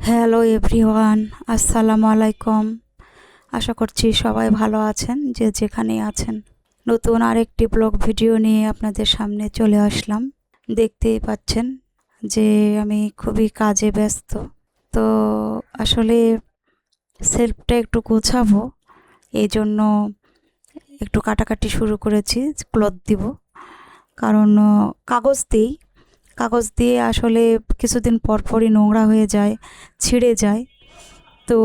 Hello everyone, আসসালামু আলাইকুম। আশা করছি সবাই ভালো আছেন, যে যেখানে আছেন। নতুন আরেকটি ব্লগ ভিডিও নিয়ে আপনাদের সামনে চলে আসলাম। দেখতেই পাচ্ছেন যে আমি খুবই কাজে ব্যস্ত। তো আসলে সেলফটা একটু গোছাবো, এই জন্য একটু কাটাকাটি শুরু করেছি। ক্লথ দিব, কারণ কাগজ দিয়ে আসলে কিছুদিন পর পরই নোংরা হয়ে যায়, ছিঁড়ে যায়, তো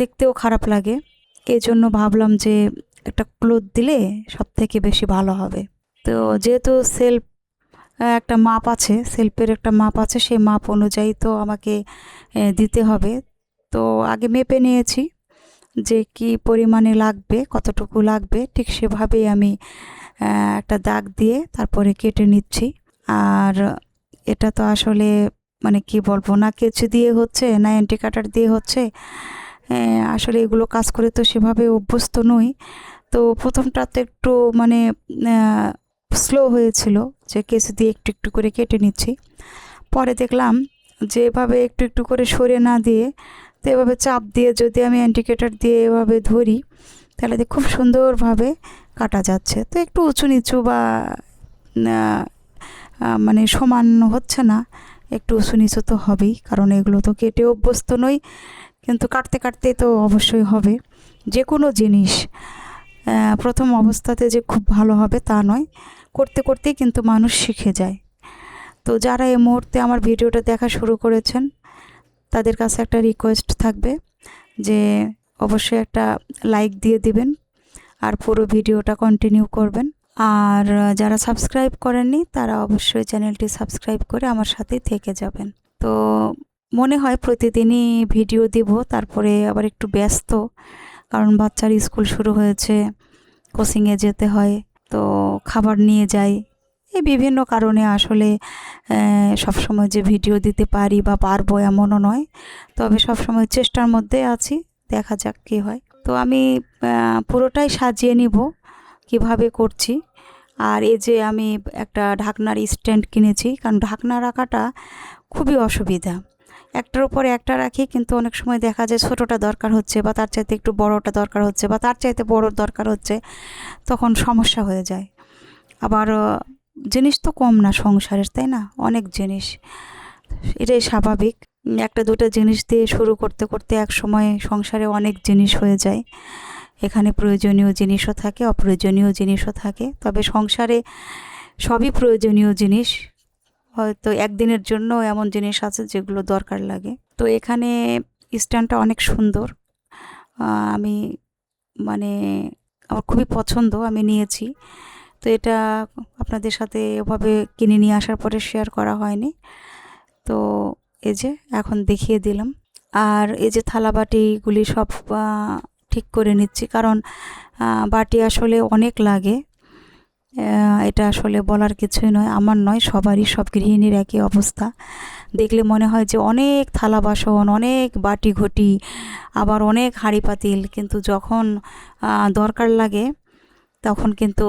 দেখতেও খারাপ লাগে। এই জন্য ভাবলাম যে একটা ক্লথ দিলে সব থেকে বেশি ভালো হবে। তো যেহেতু একটা মাপ আছে, সেলফের একটা মাপ আছে, সেই মাপ অনুযায়ী তো আমাকে দিতে হবে। তো আগে মেপে নিয়েছি যে কি পরিমাণে লাগবে, কতটুকু লাগবে, ঠিক সেভাবেই আমি একটা দাগ দিয়ে তারপরে কেটে নিচ্ছি। আর এটা তো আসলে মানে কি বলবো, না কেচি দিয়ে হচ্ছে না অ্যান্টি কাটার দিয়ে হচ্ছে। আসলে এগুলো কাজ করে তো সেভাবে অভ্যস্ত নই। তো প্রথমটা তো একটু মানে স্লো হয়েছিল, যে কেচি দিয়ে একটু একটু করে কেটে নিচ্ছি। পরে দেখলাম যে এভাবে একটু একটু করে সরে না দিয়ে, তো এভাবে চাপ দিয়ে যদি আমি অ্যান্টিকেটার দিয়ে এভাবে ধরি, তাহলে খুব সুন্দরভাবে কাটা যাচ্ছে। তো একটু উঁচু নিচু বা মানে সমান হচ্ছে না, একটু উঁচু নিচু তো হবেই, কারণ এগুলো তো কেটে অভ্যস্ত নই। কিন্তু কাটতে কাটতে তো অবশ্যই হবে। যে কোনো জিনিস প্রথম অবস্থাতে যে খুব ভালো হবে তা নয়, করতে করতেই কিন্তু মানুষ শিখে যায়। তো যারা এই মুহূর্তে আমার ভিডিওটা দেখা শুরু করেছেন, তাদের কাছে একটা রিকোয়েস্ট থাকবে যে অবশ্যই একটা লাইক দিয়ে দিবেন, আর পুরো ভিডিওটা কন্টিনিউ করবেন। আর যারা সাবস্ক্রাইব করেননি তারা অবশ্যই চ্যানেলটি সাবস্ক্রাইব করে আমার সাথেই থেকে যাবেন। তো মনে হয় প্রতিদিনই ভিডিও দিব, তারপরে আবার একটু ব্যস্ত, কারণ বাচ্চার স্কুল শুরু হয়েছে, কোচিংয়ে যেতে হয়, তো খাবার নিয়ে যাই, এই বিভিন্ন কারণে আসলে সবসময় যে ভিডিও দিতে পারি বা পারবো এমনও নয়। তবে সবসময় চেষ্টার মধ্যে আছি, দেখা যাক কী হয়। তো আমি পুরোটাই সাজিয়ে নিব কিভাবে করছি। আর এই যে আমি একটা ঢাকনার স্ট্যান্ড কিনেছি, কারণ ঢাকনা রাখাটা খুবই অসুবিধা। একটার উপর একটা রাখি, কিন্তু অনেক সময় দেখা যায় ছোটোটা দরকার হচ্ছে, বা তার চাইতে একটু বড়টা দরকার হচ্ছে, বা তার চাইতে বড় দরকার হচ্ছে, তখন সমস্যা হয়ে যায়। আবার জিনিস তো কম না সংসারের, তাই না? অনেক জিনিস, এটাই স্বাভাবিক। একটা দুটো জিনিস দিয়ে শুরু করতে করতে এক সময় সংসারে অনেক জিনিস হয়ে যায়। এখানে প্রয়োজনীয় জিনিসও থাকে, অপ্রয়োজনীয় জিনিসও থাকে। তবে সংসারে সবই প্রয়োজনীয় জিনিস। হয়তো একদিনের জন্য এমন জিনিস আছে যেগুলো দরকার লাগে। তো এখানে স্ট্যান্ডটা অনেক সুন্দর, আমি মানে আমার খুবই পছন্দ, আমি নিয়েছি। তো এটা আপনাদের সাথে এভাবে কিনে নিয়ে আসার পরে শেয়ার করা হয়নি। তো এই যে এখন দেখিয়ে দিলাম। আর এই যে থালা বাটিগুলি সব ঠিক করে নিচ্ছি, কারণ বাটি আসলে অনেক লাগে। এটা আসলে বলার কিছুই নয়, আমার নয়, সবারই, সব গৃহিণীর একই অবস্থা। দেখলে মনে হয় যে অনেক থালা বাসন, অনেক বাটি ঘটি, আবার অনেক হাঁড়ি পাতিল, কিন্তু যখন দরকার লাগে তখন কিন্তু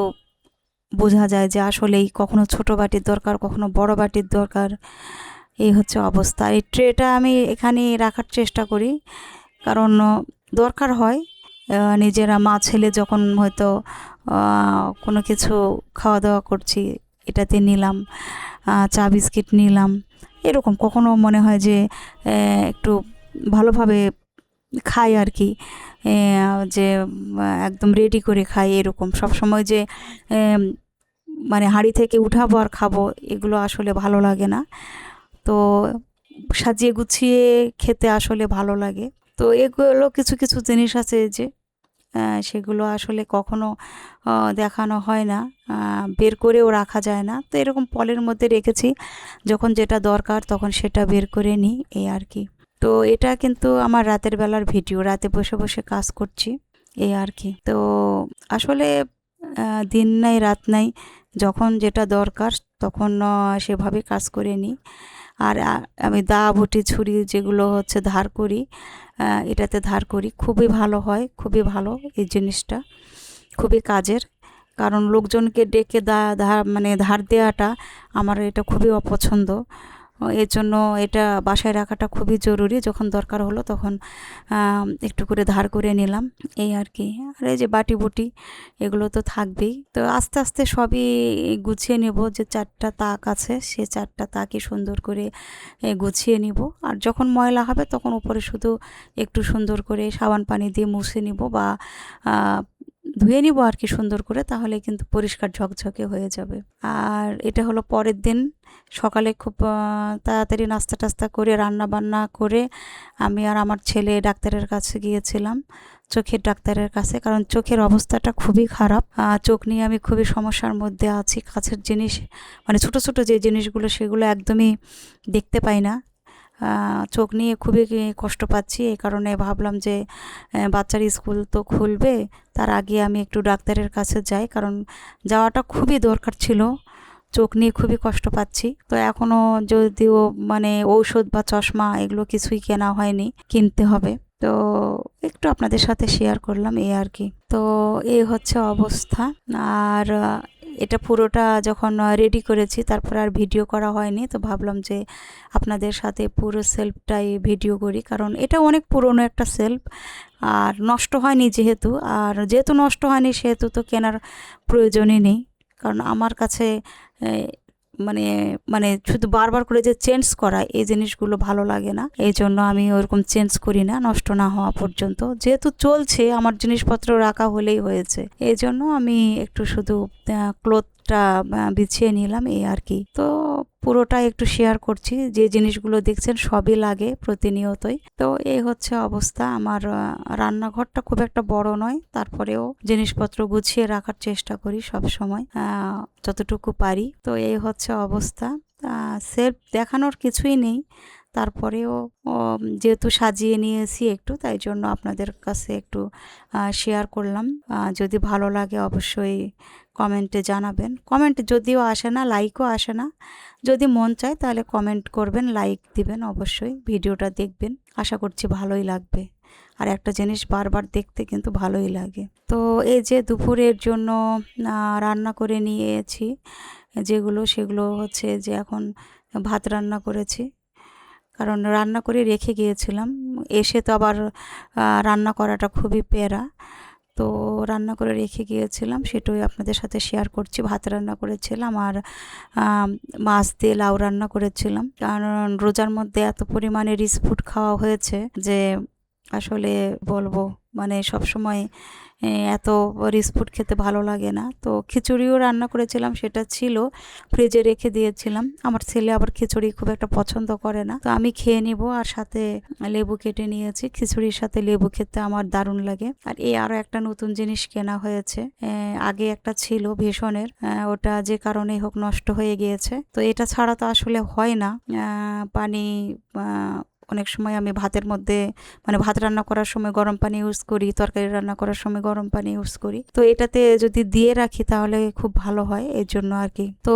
বোঝা যায় যে আসলেই কখনো ছোট বাটির দরকার, কখনো বড় বাটির দরকার। এই হচ্ছে অবস্থা। এই ট্রেটা আমি এখানে রাখার চেষ্টা করি, কারণ দরকার হয়। নিজেরা মা ছেলে যখন হয়তো কোনো কিছু খাওয়া দাওয়া করছি, এটাতে নিলাম, চা বিস্কিট নিলাম, এরকম কখনো মনে হয় যে একটু ভালোভাবে খাই আর কি, যে একদম রেডি করে খাই, এরকম সবসময় যে মানে হাঁড়ি থেকে উঠাবো আর খাবো, এগুলো আসলে ভালো লাগে না। তো সাজিয়ে গুছিয়ে খেতে আসলে ভালো লাগে। তো এগুলো কিছু কিছু জিনিস আছে যে সেগুলো আসলে কখনো দেখানো হয় না, বের করেও রাখা যায় না। তো এরকম পলের মধ্যে রেখেছি, যখন যেটা দরকার তখন সেটা বের করে নিই, এই আর কি। তো এটা কিন্তু আমার রাতের বেলার ভিডিও, রাতে বসে বসে কাজ করছি, এই আর কি। তো আসলে দিন নাই রাত নাই, যখন যেটা দরকার তখন সেভাবে কাজ করে নিই। আর আমি দা বটি ছুরি যেগুলো হচ্ছে ধার করি, এটাতে ধার করি, খুবই ভালো হয়, খুবই ভালো এই জিনিসটা, খুবই কাজের। কারণ লোকজনকে ডেকে ধার মানে ধার দেওয়াটা আমার এটা খুবই অপছন্দ। এর জন্য এটা বাসায় রাখাটা খুবই জরুরি। যখন দরকার হলো তখন একটু করে ধার করে নিলাম, এই আর কি। আর এই যে বাটি বুটি এগুলো তো থাকবেই। তো আস্তে আস্তে সবই গুছিয়ে নেব। যে 4টা তাক আছে, সে 4টা তাকই সুন্দর করে গুছিয়ে নিব। আর যখন ময়লা হবে তখন উপরে শুধু একটু সুন্দর করে সাবান পানি দিয়ে মুছে নিব বা ধুয়ে নিব আর কি সুন্দর করে, তাহলে কিন্তু পরিষ্কার ঝকঝকে হয়ে যাবে। আর এটা হলো পরের দিন সকালে খুব তাড়াতাড়ি নাস্তা টাস্তা করে রান্না বান্না করে আমি আর আমার ছেলে ডাক্তারের কাছে গিয়েছিলাম, চোখের ডাক্তারের কাছে। কারণ চোখের অবস্থাটা খুবই খারাপ। চোখ নিয়ে আমি খুবই সমস্যার মধ্যে আছি। কাছের জিনিস মানে ছোট ছোট যে জিনিসগুলো সেগুলো একদমই দেখতে পাই না। চোখ নিয়ে খুবই কষ্ট পাচ্ছি। এই কারণে ভাবলাম যে বাচ্চার স্কুল তো খুলবে, তার আগে আমি একটু ডাক্তারের কাছে যাই, কারণ যাওয়াটা খুবই দরকার ছিল। চোখ নিয়ে খুবই কষ্ট পাচ্ছি। তো এখনও যদিও মানে ঔষধ বা চশমা এগুলো কিছুই কেনা হয়নি, কিনতে হবে। তো একটু আপনাদের সাথে শেয়ার করলাম, এই আর কি। তো এই হচ্ছে অবস্থা। আর এটা পুরোটা যখন রেডি করেছি তারপর আর ভিডিও করা হয়নি। তো ভাবলাম যে আপনাদের সাথে পুরো সেলফটাই ভিডিও করি, কারণ এটা অনেক পুরনো একটা সেলফ আর নষ্ট হয়নি যেহেতু। আর যেহেতু নষ্ট হয়নি সেহেতু তো কেনার প্রয়োজনই নেই। কারণ আমার কাছে মানে মানে শুধু বারবার করে যে চেঞ্জ করা এই জিনিসগুলো ভালো লাগে না। এই জন্য আমি ওরকম চেঞ্জ করি না নষ্ট না হওয়া পর্যন্ত। যেহেতু চলছে, আমার জিনিসপত্র রাখা হলেই হয়েছে। এই জন্য আমি একটু শুধু ক্লোথটা বিছিয়ে নিলাম, এই আর কি। তো পুরোটা একটু শেয়ার করছি। যে জিনিসগুলো দেখছেন সবই লাগে প্রতিনিয়তই। তো এই হচ্ছে অবস্থা। আমার রান্নাঘরটা খুব একটা বড় নয়, তারপরেও জিনিসপত্র গুছিয়ে রাখার চেষ্টা করি সব সময় যতটুকু পারি। তো এই হচ্ছে অবস্থা। সেলফ দেখানোর কিছুই নেই, তারপরেও যেহেতু সাজিয়ে নিয়েছি একটু, তাই জন্য আপনাদের কাছে একটু শেয়ার করলাম। যদি ভালো লাগে অবশ্যই কমেন্টে জানাবেন। কমেন্ট যদিও আসে না, লাইকও আসে না। যদি মন চায় তাহলে কমেন্ট করবেন, লাইক দিবেন, অবশ্যই ভিডিওটা দেখবেন। আশা করছি ভালোই লাগবে। আর একটা জিনিস বারবার দেখতে কিন্তু ভালোই লাগে। তো এই যে দুপুরের জন্য রান্না করে নিয়েছি যেগুলো, সেগুলো হচ্ছে যে এখন ভাত রান্না করেছি। কারণ রান্না করে রেখে গিয়েছিলাম, এসে তো আবার রান্না করাটা খুবই প্যারা। তো রান্না করে রেখে গিয়েছিলাম, সেটাই আপনাদের সাথে শেয়ার করছি। ভাত রান্না করেছিলাম আর মাছ দিয়ে লাউ রান্না করেছিলাম। কারণ রোজার মধ্যে এত পরিমাণে রিচ ফুড খাওয়া হয়েছে যে আসলে বলবো মানে সব সময় এত রিচ ফুড খেতে ভালো লাগে না। তো খিচুড়িও রান্না করেছিলাম, সেটা ছিল ফ্রিজে রেখে দিয়েছিলাম। আমার ছেলে আবার খিচুড়ি খুব একটা পছন্দ করে না, তো আমি খেয়ে নিব। আর সাথে লেবু কেটে নিয়েছি, খিচুড়ির সাথে লেবু খেতে আমার দারুণ লাগে। আর এই আরও একটা নতুন জিনিস কেনা হয়েছে। আগে একটা ছিল ভীষণের, ওটা যে কারণে হোক নষ্ট হয়ে গিয়েছে। তো এটা ছাড়া তো আসলে হয় না। পানি অনেক সময় আমি ভাতের মধ্যে মানে ভাত রান্না করার সময় গরম পানি ইউজ করি, তরকারি রান্না করার সময় গরম পানি ইউজ করি। তো এটাতে যদি দিয়ে রাখি তাহলে খুব ভালো হয়, এর জন্য আর কি। তো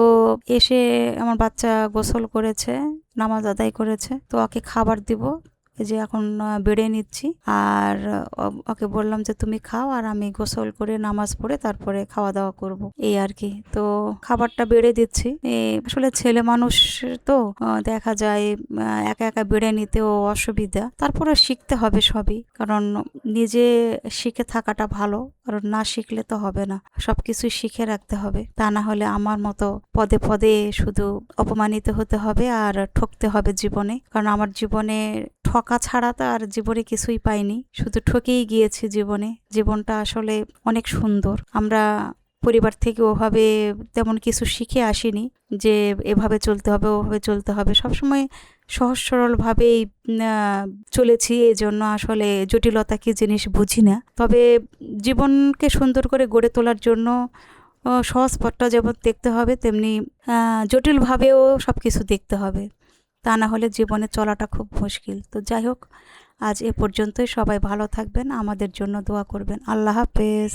এসে আমার বাচ্চা গোসল করেছে, নামাজ আদায় করেছে, তো ওকে খাবার দিব। এই যে এখন বেড়ে নিচ্ছি। আর ওকে বললাম যে তুমি খাও, আর আমি গোসল করে নামাজ পড়ে তারপরে খাওয়া দাওয়া করব, এই আর কি। তো খাবারটা বেড়ে দিচ্ছি। আসলে ছেলে মানুষ তো দেখা যায় একা একা বেড়ে নিতেও অসুবিধা। তারপরে শিখতে হবে সবই, কারণ নিজে শিখে থাকাটা ভালো, কারণ না শিখলে তো হবে না। সবকিছু শিখে রাখতে হবে, তা না হলে আমার মতো পদে পদে শুধু অপমানিত হতে হবে আর ঠকতে হবে জীবনে। কারণ আমার জীবনে ঠকা ছাড়া তো আর জীবনে কিছুই পাইনি, শুধু ঠকেই গিয়েছি জীবনে। জীবনটা আসলে অনেক সুন্দর। আমরা পরিবার থেকে ওভাবে তেমন কিছু শিখে আসিনি যে এভাবে চলতে হবে, ওভাবে চলতে হবে। সবসময় সহজ সরলভাবেই চলেছি, এই জন্য আসলে জটিলতা কি জিনিস বুঝি না। তবে জীবনকে সুন্দর করে গড়ে তোলার জন্য সহজ পথটা যেমন দেখতে হবে, তেমনি জটিলভাবেও সব কিছু দেখতে হবে, তা না হলে জীবনে চলাটা খুব মুশকিল। তো যাই হোক, আজ এ পর্যন্তই। সবাই ভালো থাকবেন, আমাদের জন্য দোয়া করবেন। আল্লাহ হাফেজ।